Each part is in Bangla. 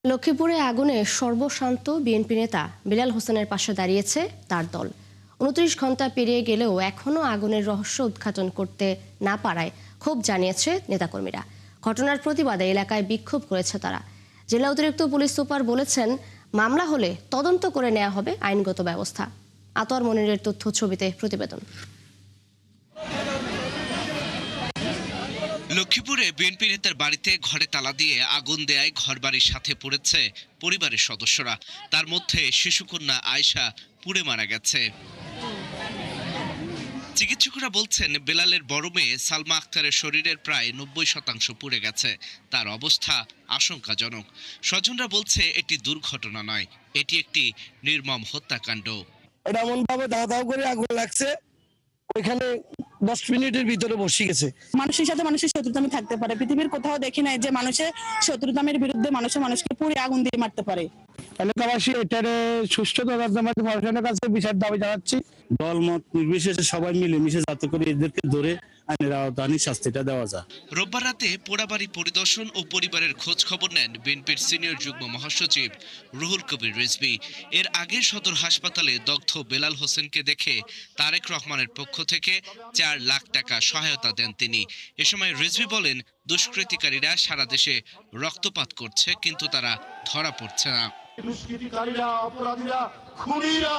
লক্ষ্মীপুরে আগুনে সর্বশান্ত বিএনপি নেতা বিলাল হোসেনের পাশে দাঁড়িয়েছে তার দল। ২৯ ঘন্টা পেরিয়ে গেলেও এখনও আগুনের রহস্য উদ্ঘাটন করতে না পারায় ক্ষোভ জানিয়েছে নেতাকর্মীরা। ঘটনার প্রতিবাদে এলাকায় বিক্ষোভ করেছে তারা। জেলা অতিরিক্ত পুলিশ সুপার বলেছেন, মামলা হলে তদন্ত করে নেওয়া হবে আইনগত ব্যবস্থা। আতর মনিরের তথ্য ছবিতে প্রতিবেদন। লক্ষ্মীপুরে বিএনপি নেতার বাড়িতে ঘরে তালা দিয়ে আগুন দেয়ায় ঘরবাড়ির সাথে পড়েছে পরিবারের সদস্যরা। তার মধ্যে শিশুকন্যা আয়েশা পুড়ে মারা গেছে। চিকিৎসকরা বলছেন, বেলালের বড় মেয়ে সালমা আক্তারের শরীরের প্রায় ৯০% পুড়ে গেছে। তার অবস্থা আশঙ্কাজনক। স্বজনরা বলছে এটি দুর্ঘটনা নয়, এটি একটি নির্মম হত্যাকাণ্ড। এটা এমন ভাবে দাও দাও করে আগুন লাগছে, ওইখানে 10 মিনিটের ভিতরে বসে গেছে। মানুষের সাথে মানুষের শত্রুতামি থাকতে পারে, পৃথিবীর কোথাও দেখি নাই যে মানুষের শত্রুতামের বিরুদ্ধে মানুষকে পুড়ে আগুন দিয়ে মারতে পারে। এলাকাবাসী এটার সুষ্ঠু তদন্তের মাধ্যমে প্রশাসনের কাছে বিচার দাবি জানাচ্ছি। দলমত নির্বিশেষে সবাই মিলেমিশে যাতে করে এদেরকে ধরে আইনের আওতায় শাস্তিটা দেওয়া যায়। রোববার রাতে পোড়াবাড়ি পরিদর্শন ও পরিবারের খোঁজ খবর নেন বিএনপির সিনিয়র যুগ্ম মহাসচিব রুহুল কবির রিজভী। এর আগে সদর হাসপাতালে দগ্ধ বেলাল হোসেনকে দেখে তারেক রহমানের পক্ষ থেকে ৪ লাখ টাকা সহায়তা দেন তিনি। এ সময় রিজভী বলেন, দুষ্কৃতিকারীরা সারা দেশে রক্তপাত করছে, কিন্তু তারা ধরা পড়ছে না। দুষ্কৃতিকারীরা, অপরাধীরা, খুনিরা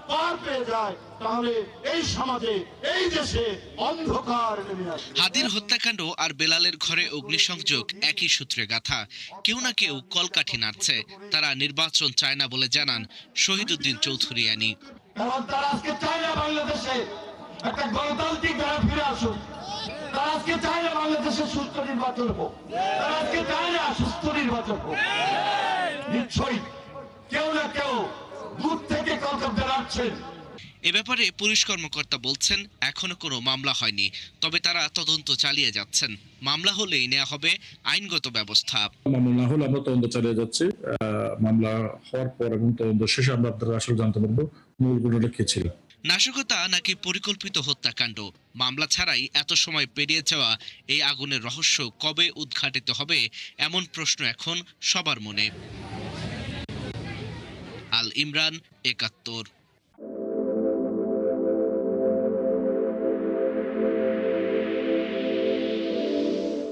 পার পেয়ে যায়, তাহলে এই সমাজে, এই দেশে অন্ধকার নেমে আসে। হাদির হত্যাকাণ্ড আর বেলালের ঘরে অগ্নিসংযোগ একই সূত্রে গাথা। কেউ না কেউ কলকাঠি নাড়ছে। তারা নির্বাচন চায় না বলে জানান শহীদউদ্দিন চৌধুরিয়ানী। কারণ তারা আজকে চায় না বাংলাদেশে একটা গণতান্ত্রিক ধারা ফিরে আসুক। তারা আজকে চায় না বাংলাদেশে সুস্থ নির্বাচন হোক। তারা আজকে চায় না সুস্থ নির্বাচন হোক। নিশ্চয়ই কেউ না কেউ দূর থেকে কলকাতা নাড়ছেন। এ ব্যাপারে পুলিশ কর্মকর্তা বলছেন, এখনো কোনো মামলা হয়নি, তবে তারা তদন্ত চালিয়ে যাচ্ছেন। মামলা হলেই নেওয়া হবে আইনগত ব্যবস্থা। মামলা না হলে আমরা তদন্ত চালিয়ে যাচ্ছি। মামলা হওয়ার পর এবং তদন্ত শেষে আমরা আসলে জানতে পারবো মূল ঘটনাটা কি ছিল। নাশকতা নাকি পরিকল্পিত হত্যাকাণ্ড, মামলা ছাড়াই এত সময় পেরিয়ে যাওয়া এই আগুনের রহস্য কবে উদ্ঘাটিত হবে, এমন প্রশ্ন এখন সবার মনে। আল ইমরান, ৭১।